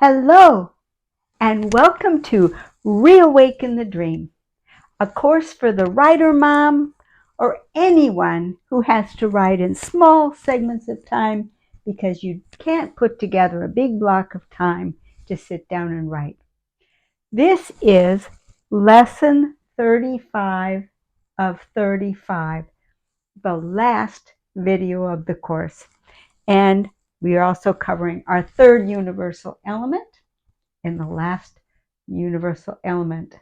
Hello, and welcome to Reawaken the Dream, a course for the writer mom or anyone who has to write in small segments of time because you can't put together a big block of time to sit down and write. This is lesson 35 of 35, the last video of the course. And we are also covering our third universal element in the last universal element.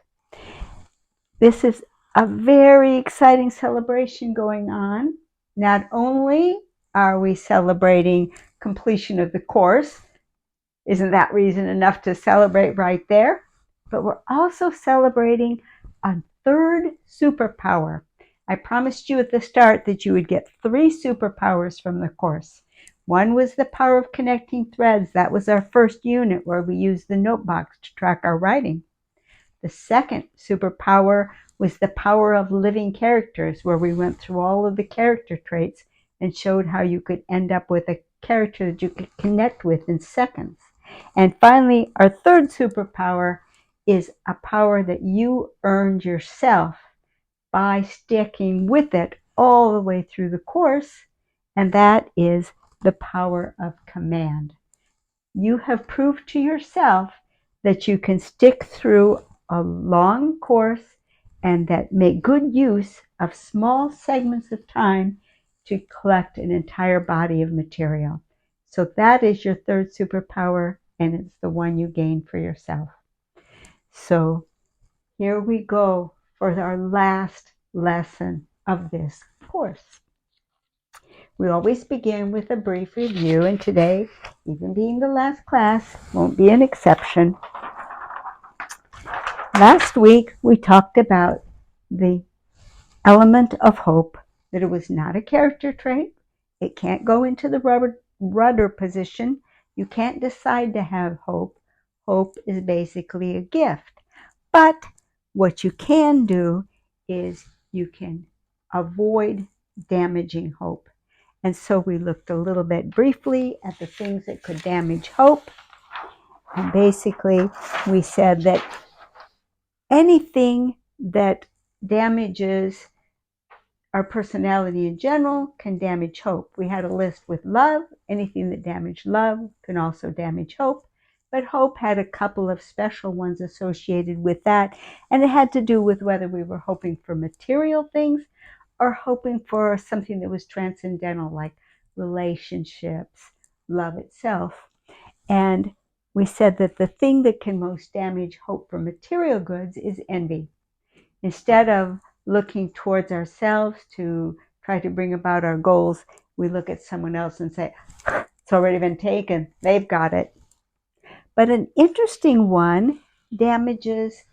This is a very exciting celebration going on. Not only are we celebrating completion of the course, isn't that reason enough to celebrate right there? But we're also celebrating a third superpower. I promised you at the start that you would get 3 superpowers from the course. One was the power of connecting threads. That was our first unit where we used the notebook to track our writing. The second superpower was the power of living characters, where we went through all of the character traits and showed how you could end up with a character that you could connect with in seconds. And finally, our third superpower is a power that you earned yourself by sticking with it all the way through the course, and that is the power of command. You have proved to yourself that you can stick through a long course and that make good use of small segments of time to collect an entire body of material. So that is your third superpower, and it's the one you gain for yourself. So here we go for our last lesson of this course. We always begin with a brief review, and today, even being the last class, won't be an exception. Last week, we talked about the element of hope, that it was not a character trait. It can't go into the rudder position. You can't decide to have hope. Hope is basically a gift. But what you can do is you can avoid damaging hope. And so we looked a little bit briefly at the things that could damage hope. And basically, we said that anything that damages our personality in general can damage hope. We had a list with love. Anything that damaged love can also damage hope. But hope had a couple of special ones associated with that. And it had to do with whether we were hoping for material things or hoping for something that was transcendental, like relationships, love itself. And we said that the thing that can most damage hope for material goods is envy. Instead of looking towards ourselves to try to bring about our goals, we look at someone else and say, it's already been taken, they've got it. But an interesting one damages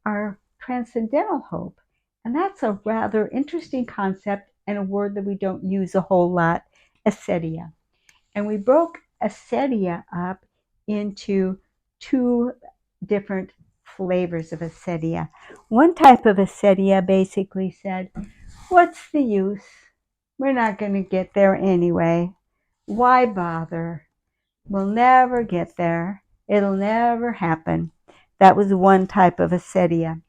our transcendental hope. And that's a rather interesting concept and a word that we don't use a whole lot, acedia. And we broke acedia up into 2 different flavors of acedia. One type of acedia basically said, what's the use? We're not going to get there anyway. Why bother? We'll never get there. It'll never happen. That was one type of acedia.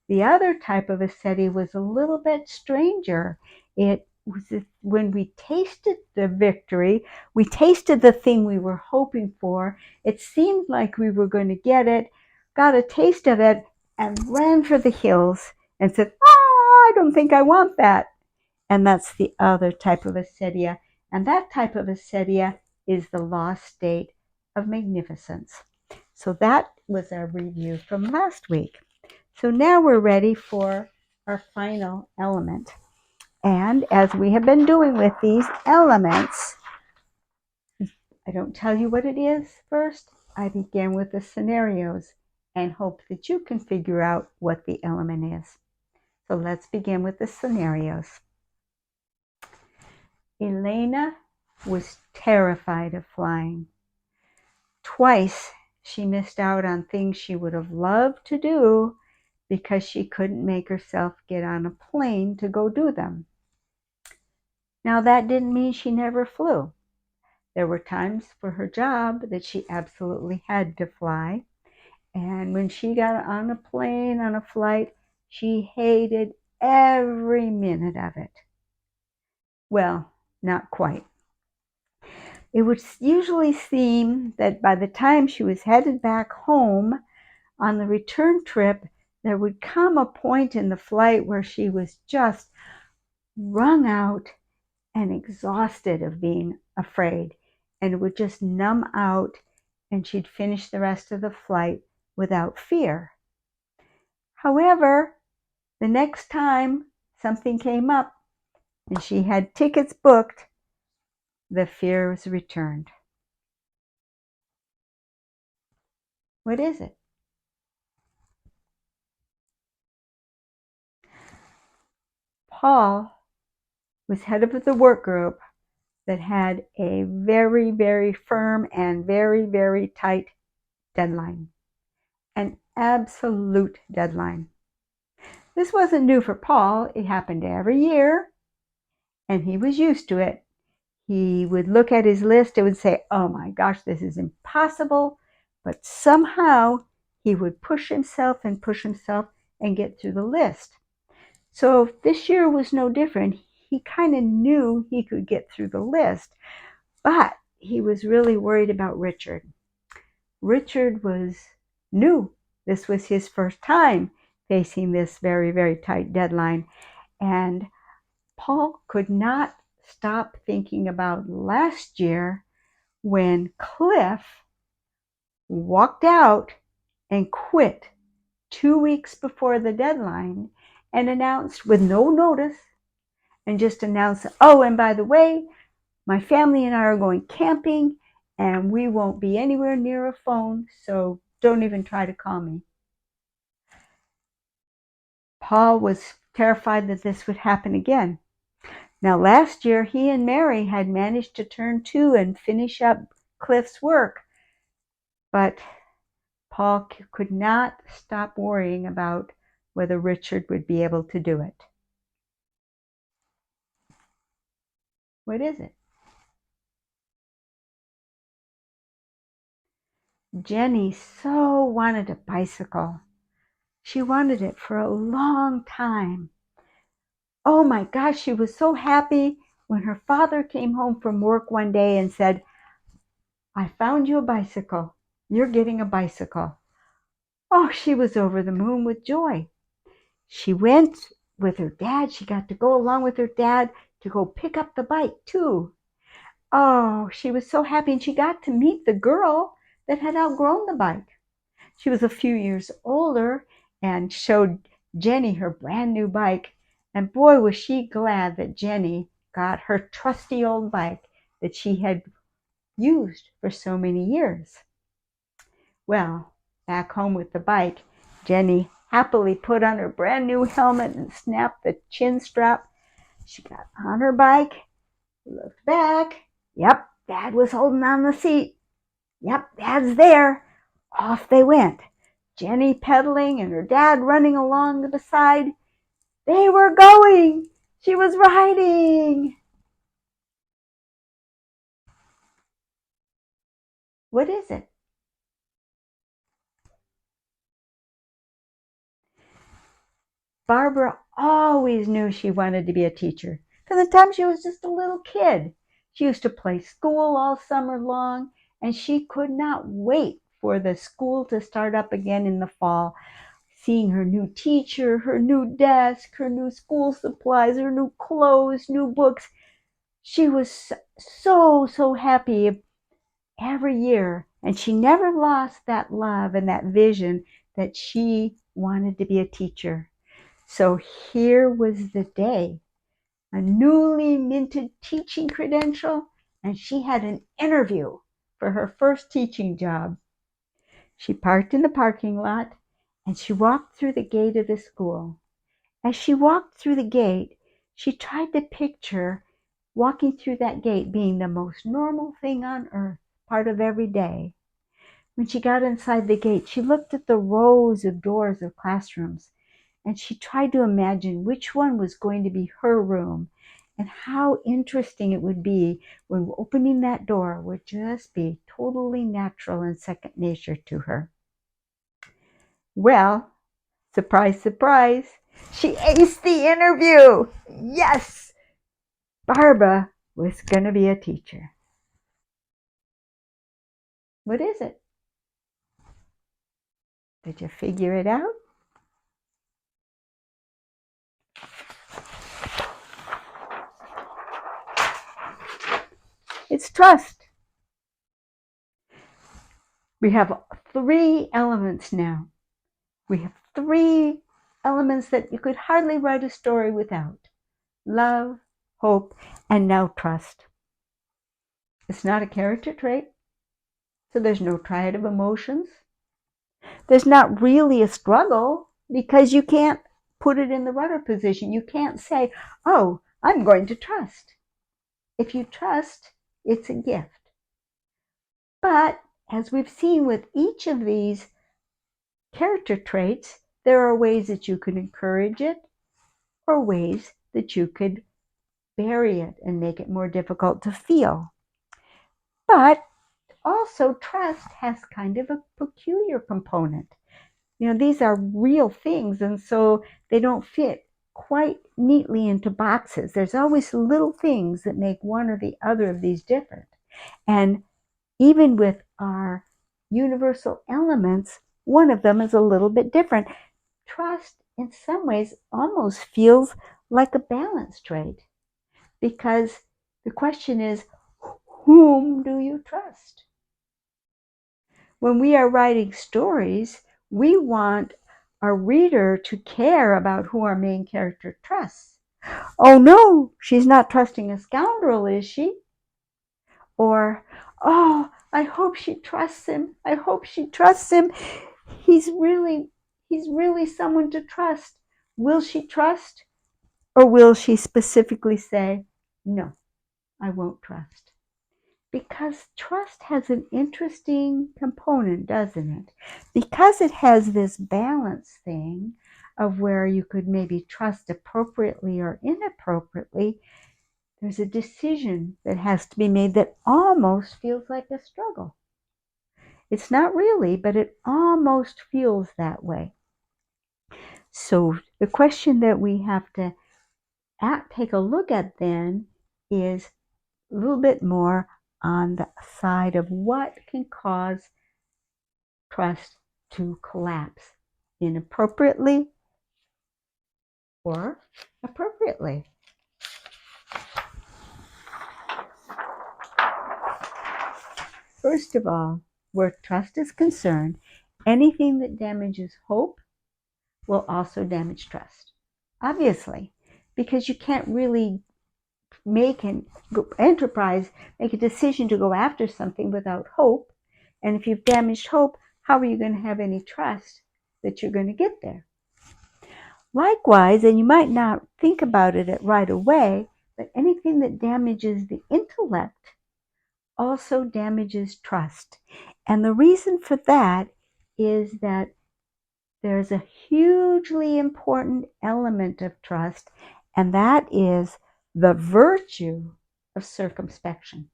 The other type of acedia was a little bit stranger. It was when we tasted the victory, we tasted the thing we were hoping for. It seemed like we were going to get it, got a taste of it, and ran for the hills and said, I don't think I want that. And that's the other type of acedia. And that type of acedia is the lost state of magnificence. So that was our review from last week. So now we're ready for our final element. And as we have been doing with these elements, I don't tell you what it is first. I begin with the scenarios and hope that you can figure out what the element is. So let's begin with the scenarios. Elena was terrified of flying. Twice she missed out on things she would have loved to do because she couldn't make herself get on a plane to go do them. Now, that didn't mean she never flew. There were times for her job that she absolutely had to fly. And when she got on a plane, on a flight, she hated every minute of it. Well, not quite. It would usually seem that by the time she was headed back home on the return trip, there would come a point in the flight where she was just wrung out and exhausted of being afraid, and it would just numb out, and she'd finish the rest of the flight without fear. However, the next time something came up and she had tickets booked, the fears returned. What is it? Paul was head of the work group that had a very, very firm and very, very tight deadline. An absolute deadline. This wasn't new for Paul. It happened every year, and he was used to it. He would look at his list and would say, oh my gosh, this is impossible. But somehow he would push himself and get through the list. So this year was no different. He kind of knew he could get through the list, but he was really worried about Richard. Richard was new. This was his first time facing this very, very tight deadline. And Paul could not stop thinking about last year when Cliff walked out and quit 2 weeks before the deadline and announced with no notice and just announced, oh, and by the way, my family and I are going camping and we won't be anywhere near a phone, so don't even try to call me. Paul was terrified that this would happen again. Now, last year, he and Mary had managed to turn to and finish up Cliff's work, but Paul could not stop worrying about whether Richard would be able to do it. What is it? Jenny so wanted a bicycle. She wanted it for a long time. Oh my gosh, she was so happy when her father came home from work one day and said, I found you a bicycle. You're getting a bicycle. Oh, she was over the moon with joy. She went with her dad. She got to go along with her dad to go pick up the bike too. Oh, she was so happy, and she got to meet the girl that had outgrown the bike. She was a few years older and showed Jenny her brand new bike. And boy, was she glad that Jenny got her trusty old bike that she had used for so many years. Well, back home with the bike, Jenny happily put on her brand new helmet and snapped the chin strap. She got on her bike, looked back. Yep, Dad was holding on the seat. Yep, Dad's there. Off they went. Jenny pedaling and her dad running along beside. They were going. She was riding. What is it? Barbara always knew she wanted to be a teacher. From the time she was just a little kid. She used to play school all summer long, and she could not wait for the school to start up again in the fall. Seeing her new teacher, her new desk, her new school supplies, her new clothes, new books. She was so happy every year, and she never lost that love and that vision that she wanted to be a teacher. So here was the day, a newly minted teaching credential, and she had an interview for her first teaching job. She parked in the parking lot, and she walked through the gate of the school. As she walked through the gate, she tried to picture walking through that gate being the most normal thing on earth, part of every day. When she got inside the gate, she looked at the rows of doors of classrooms, and she tried to imagine which one was going to be her room. And how interesting it would be when opening that door would just be totally natural and second nature to her. Well, surprise, surprise, she aced the interview. Yes, Barbara was going to be a teacher. What is it? Did you figure it out? It's trust. We have 3 elements now. We have 3 elements that you could hardly write a story without: love, hope, and now trust. It's not a character trait, so there's no triad of emotions. There's not really a struggle because you can't put it in the rudder position. You can't say, oh, I'm going to trust. If you trust, it's a gift. But as we've seen with each of these character traits, there are ways that you could encourage it or ways that you could bury it and make it more difficult to feel. But also, trust has kind of a peculiar component. These are real things, and so they don't fit quite neatly into boxes. There's always little things that make one or the other of these different. And even with our universal elements, one of them is a little bit different. Trust, in some ways, almost feels like a balance trait, because the question is, whom do you trust? When we are writing stories, we want our reader to care about who our main character trusts. Oh no, she's not trusting a scoundrel, is she? Or, oh, I hope she trusts him. I hope she trusts him. He's really someone to trust. Will she trust? Or will she specifically say, no, I won't trust? Because trust has an interesting component, doesn't it? Because it has this balance thing of where you could maybe trust appropriately or inappropriately, there's a decision that has to be made that almost feels like a struggle. It's not really, but it almost feels that way. So the question that we have to take a look at then is a little bit more on the side of what can cause trust to collapse inappropriately or appropriately. First of all, where trust is concerned, anything that damages hope will also damage trust. Obviously, because you can't really make an enterprise, make a decision to go after something without hope. And if you've damaged hope, how are you going to have any trust that you're going to get there? Likewise, and you might not think about it right away, but anything that damages the intellect also damages trust. And the reason for that is that there's a hugely important element of trust, and that is the virtue of circumspection.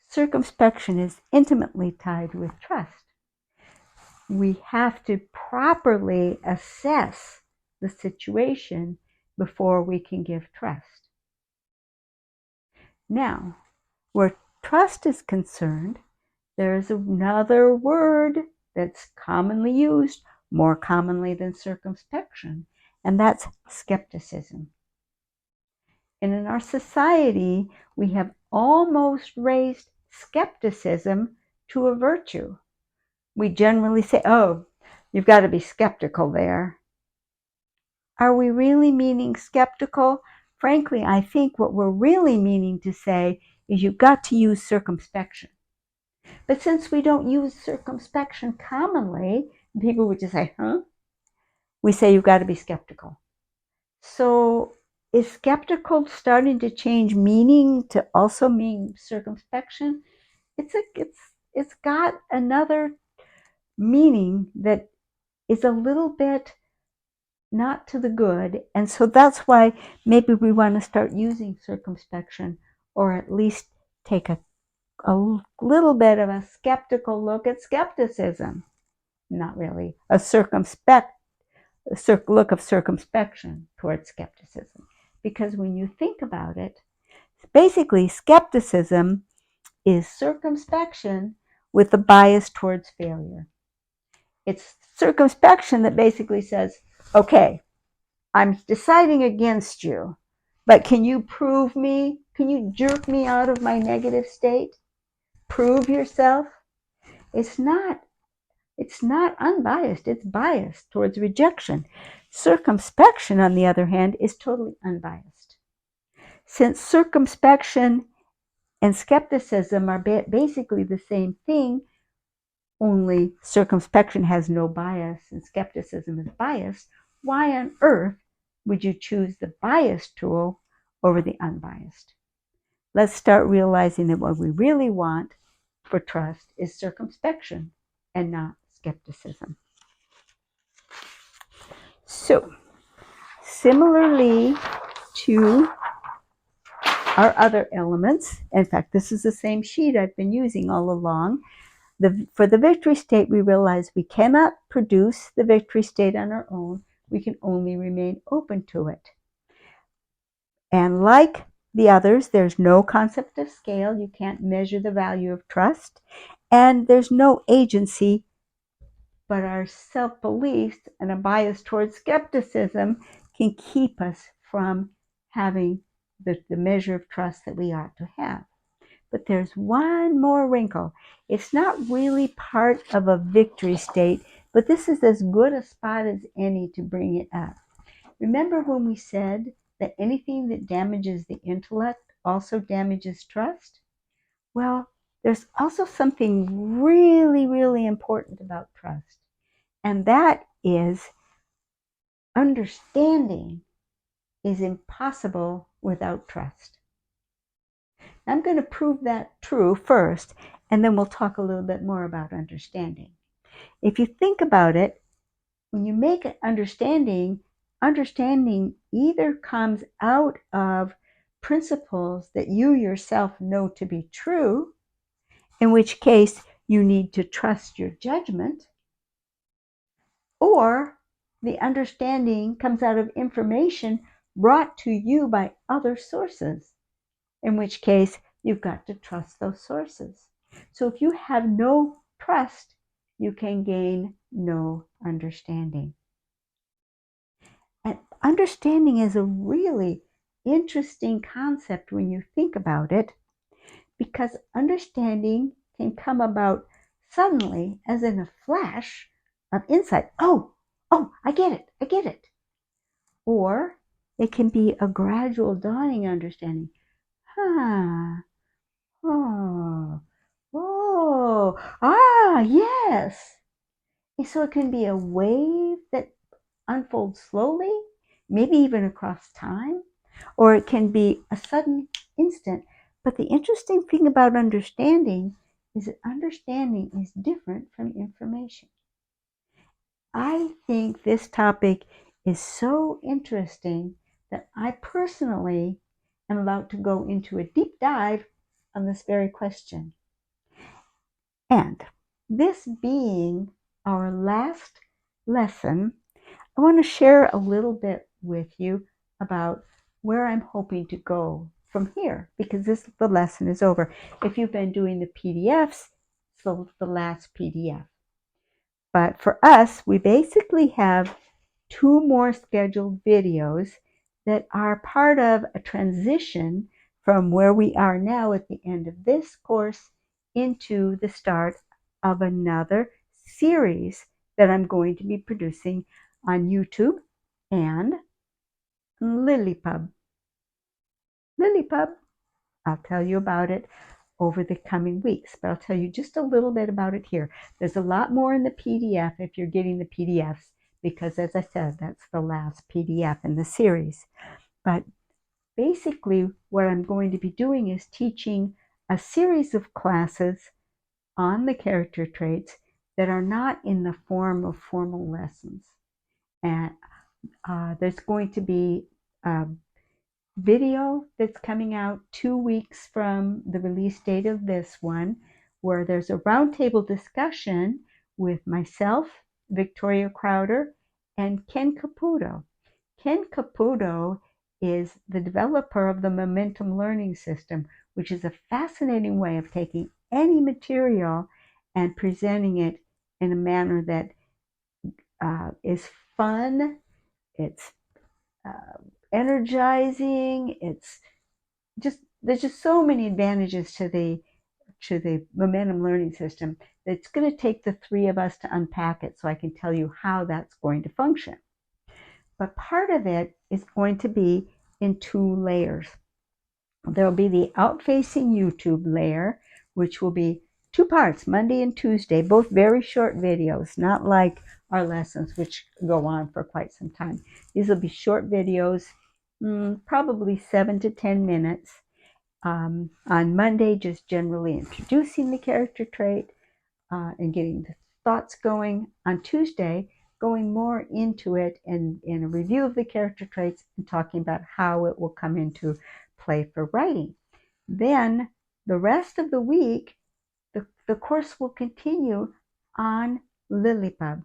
Circumspection is intimately tied with trust. We have to properly assess the situation before we can give trust. Now, where trust is concerned, there's another word that's commonly used, more commonly than circumspection, and that's skepticism. And in our society, we have almost raised skepticism to a virtue. We generally say, oh, you've got to be skeptical there. Are we really meaning skeptical? Frankly, I think what we're really meaning to say is you've got to use circumspection. But since we don't use circumspection commonly, people would just say, huh? We say you've got to be skeptical. So is skeptical starting to change meaning to also mean circumspection? It's got another meaning that is a little bit not to the good. And so that's why maybe we want to start using circumspection, or at least take a little bit of a skeptical look at skepticism. Not really a look of circumspection towards skepticism. Because when you think about it, basically skepticism is circumspection with a bias towards failure. It's circumspection that basically says, okay, I'm deciding against you, but can you prove me? Can you jerk me out of my negative state? Prove yourself? It's not unbiased, it's biased towards rejection. Circumspection, on the other hand, is totally unbiased. Since circumspection and skepticism are basically the same thing, only circumspection has no bias and skepticism is biased, why on earth would you choose the biased tool over the unbiased? Let's start realizing that what we really want for trust is circumspection and not skepticism. So, similarly to our other elements, in fact, this is the same sheet I've been using all along. For the victory state, we realize we cannot produce the victory state on our own. We can only remain open to it. And like the others, there's no concept of scale. You can't measure the value of trust. And there's no agency, but our self-beliefs and a bias towards skepticism can keep us from having the measure of trust that we ought to have. But there's one more wrinkle. It's not really part of a victory state, but this is as good a spot as any to bring it up. Remember when we said that anything that damages the intellect also damages trust? Well, there's also something really, really important about trust, and that is understanding is impossible without trust. I'm going to prove that true first, and then we'll talk a little bit more about understanding. If you think about it, when you make an understanding either comes out of principles that you yourself know to be true, in which case you need to trust your judgment, or the understanding comes out of information brought to you by other sources, in which case you've got to trust those sources. So if you have no trust, you can gain no understanding. And understanding is a really interesting concept when you think about it, because understanding can come about suddenly, as in a flash of insight. Oh, I get it. Or it can be a gradual dawning understanding. Yes. And so it can be a wave that unfolds slowly, maybe even across time, or it can be a sudden instant. But the interesting thing about understanding is that understanding is different from information. I think this topic is so interesting that I personally am about to go into a deep dive on this very question. And this being our last lesson, I want to share a little bit with you about where I'm hoping to go from here, because the lesson is over. If you've been doing the PDFs, so the last PDF. But for us, we basically have 2 more scheduled videos that are part of a transition from where we are now at the end of this course into the start of another series that I'm going to be producing on YouTube and LilyPub. I'll tell you about it over the coming weeks, but I'll tell you just a little bit about it here. There's a lot more in the PDF if you're getting the PDFs, because as I said, that's the last PDF in the series. But basically what I'm going to be doing is teaching a series of classes on the character traits that are not in the form of formal lessons. And There's going to be a video that's coming out 2 weeks from the release date of this one, where there's a roundtable discussion with myself, Victoria Crowder, and Ken Caputo. Ken Caputo is the developer of the momentum learning system, which is a fascinating way of taking any material and presenting it in a manner that is fun, it's uh, energizing, it's just there's just so many advantages to the momentum learning system that it's going to take the three of us to unpack it so I can tell you how that's going to function. But part of it is going to be in two layers. There will be the out-facing YouTube layer, which will be two parts, Monday and Tuesday, both very short videos, not like our lessons, which go on for quite some time. These will be short videos, probably 7 to 10 minutes. On Monday, just generally introducing the character trait and getting the thoughts going. On Tuesday, going more into it and in a review of the character traits and talking about how it will come into play for writing. Then the rest of the week, the course will continue on LilyPub.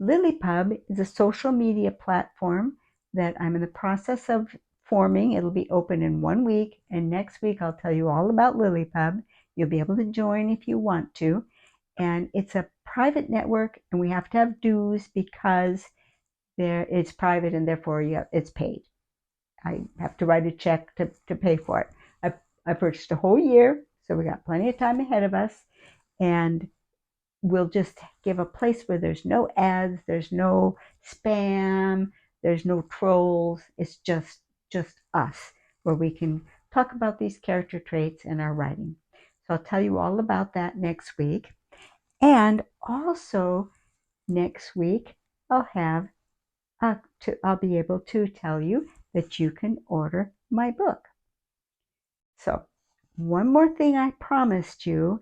LilyPub is a social media platform that I'm in the process of forming. It'll be open in 1 week, and next week I'll tell you all about LilyPub. You'll be able to join if you want to. And it's a private network, and we have to have dues because it's private and therefore it's paid. I have to write a check to pay for it. I purchased a whole year, so we got plenty of time ahead of us. And we'll just give a place where there's no ads, there's no spam, there's no trolls. It's just us, where we can talk about these character traits in our writing. So I'll tell you all about that next week. And also next week, I'll be able to tell you that you can order my book. So one more thing I promised you,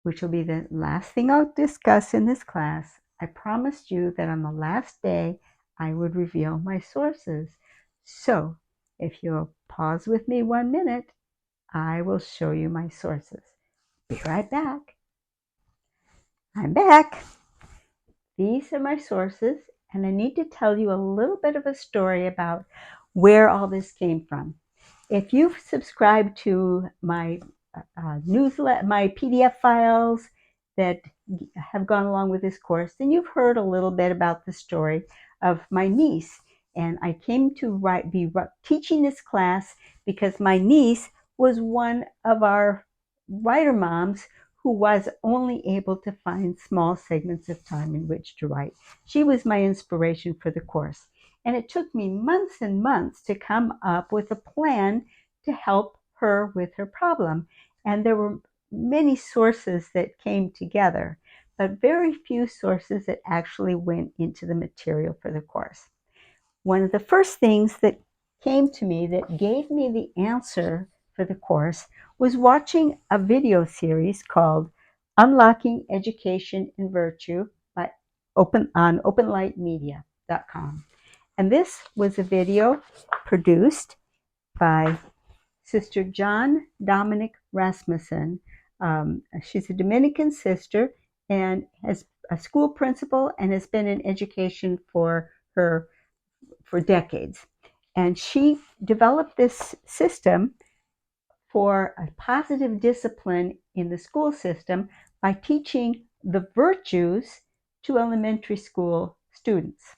which will be the last thing I'll discuss in this class. I promised you that on the last day, I would reveal my sources. So if you'll pause with me 1 minute, I will show you my sources. Be right back. I'm back. These are my sources, and I need to tell you a little bit of a story about where all this came from. If you've subscribed to my newsletter, my PDF files that have gone along with this course, then you've heard a little bit about the story of my niece. And I came to be teaching this class because my niece was one of our writer moms who was only able to find small segments of time in which to write. She was my inspiration for the course. And it took me months and months to come up with a plan to help her with her problem. And there were many sources that came together, but very few sources that actually went into the material for the course. One of the first things that came to me that gave me the answer for the course was watching a video series called Unlocking Education and Virtue on openlightmedia.com. And this was a video produced by Sister John Dominic Rasmussen. She's a Dominican sister and has a school principal and has been in education for decades. And she developed this system for a positive discipline in the school system by teaching the virtues to elementary school students.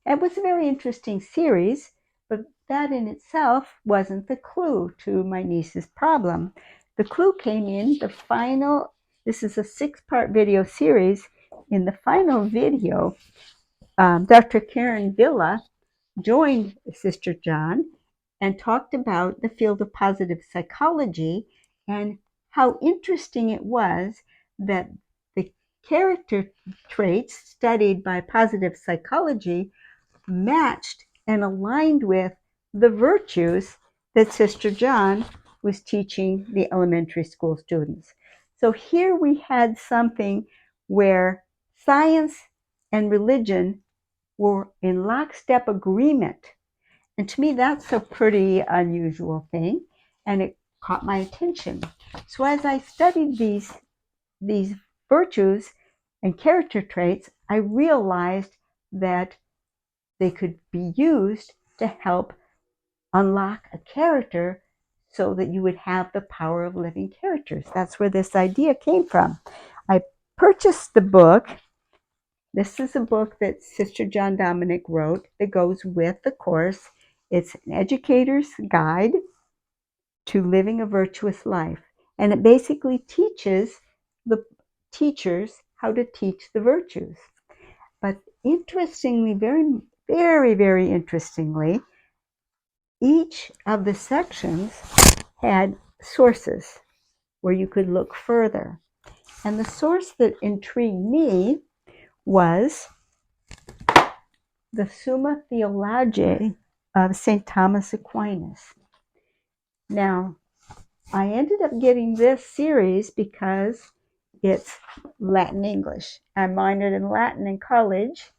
It was a very interesting series, but that in itself wasn't the clue to my niece's problem. The clue came in the final, this is a 6-part video series. In the final video, Dr. Karen Villa joined Sister John and talked about the field of positive psychology and how interesting it was that the character traits studied by positive psychology matched and aligned with the virtues that Sister John was teaching the elementary school students. So here we had something where science and religion were in lockstep agreement. And to me, that's a pretty unusual thing, and it caught my attention. So as I studied these virtues and character traits, I realized that they could be used to help unlock a character so that you would have the power of living characters. That's where this idea came from. I purchased the book. This is a book that Sister John Dominic wrote that goes with the course. It's an educator's guide to living a virtuous life. And it basically teaches the teachers how to teach the virtues. But interestingly, very, very, very interestingly, each of the sections had sources where you could look further. And the source that intrigued me was the Summa Theologiae of St. Thomas Aquinas. Now, I ended up getting this series because it's Latin English. I minored in Latin in college,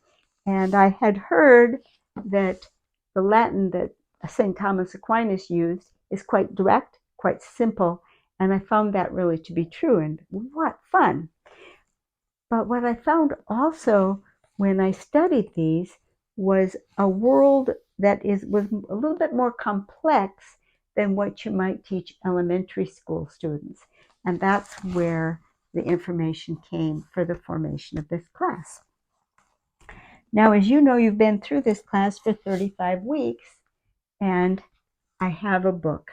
and I had heard that the Latin that St. Thomas Aquinas used is quite direct, quite simple, and I found that really to be true, and what fun. But what I found also when I studied these was a world that was a little bit more complex than what you might teach elementary school students. And that's where the information came for the formation of this class. Now, as you know, you've been through this class for 35 weeks, and I have a book.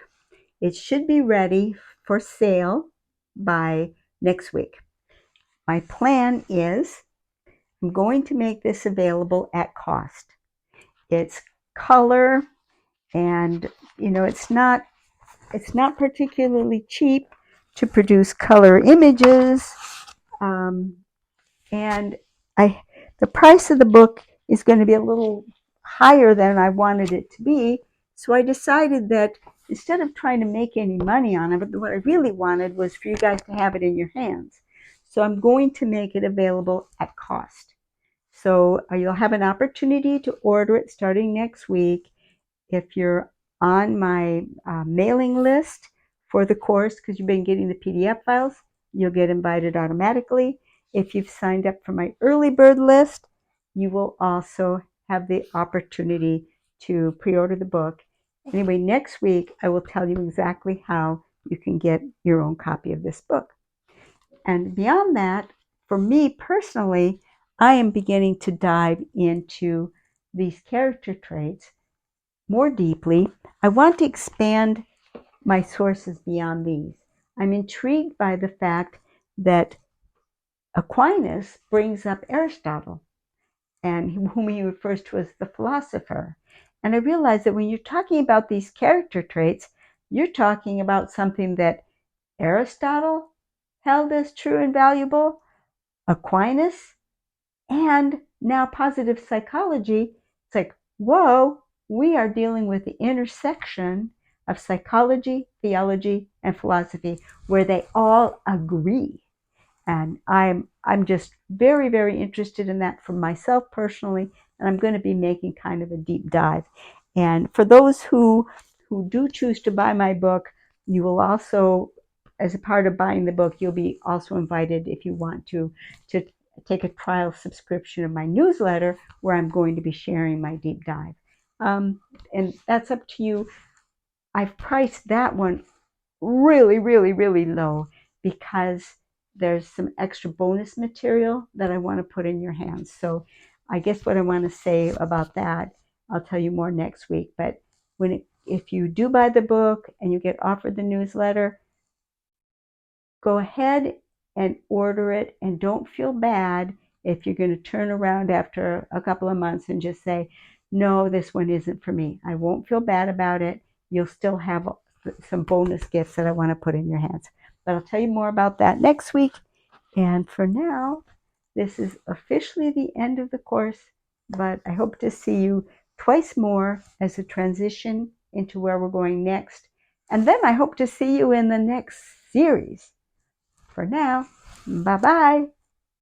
It should be ready for sale by next week. My plan is I'm going to make this available at cost. It's color, and it's not particularly cheap to produce color images, and the price of the book is going to be a little higher than I wanted it to be. So I decided that instead of trying to make any money on it, what I really wanted was for you guys to have it in your hands. So I'm going to make it available at cost. So you'll have an opportunity to order it starting next week. If you're on my mailing list for the course, because you've been getting the PDF files, you'll get invited automatically. If you've signed up for my early bird list, you will also have the opportunity to pre-order the book. Anyway, next week, I will tell you exactly how you can get your own copy of this book. And beyond that, for me personally, I am beginning to dive into these character traits more deeply. I want to expand my sources beyond these. I'm intrigued by the fact that Aquinas brings up Aristotle, and whom he refers to as the philosopher. And I realize that when you're talking about these character traits, you're talking about something that Aristotle held as true and valuable, Aquinas, and now positive psychology. It's like, whoa, we are dealing with the intersection of psychology, theology, and philosophy, where they all agree. And I'm just very, very interested in that for myself personally, and I'm going to be making kind of a deep dive. And for those who do choose to buy my book, you will also, as a part of buying the book, you'll be also invited, if you want to take a trial subscription of my newsletter, where I'm going to be sharing my deep dive. And that's up to you. I've priced that one really, really, really low because there's some extra bonus material that I want to put in your hands. So I guess what I want to say about that, I'll tell you more next week. But if you do buy the book and you get offered the newsletter, go ahead and order it, and don't feel bad if you're going to turn around after a couple of months and just say, no, this one isn't for me. I won't feel bad about it. You'll still have some bonus gifts that I want to put in your hands. But I'll tell you more about that next week. And for now, this is officially the end of the course, but I hope to see you twice more as a transition into where we're going next. And then I hope to see you in the next series. For now, bye-bye.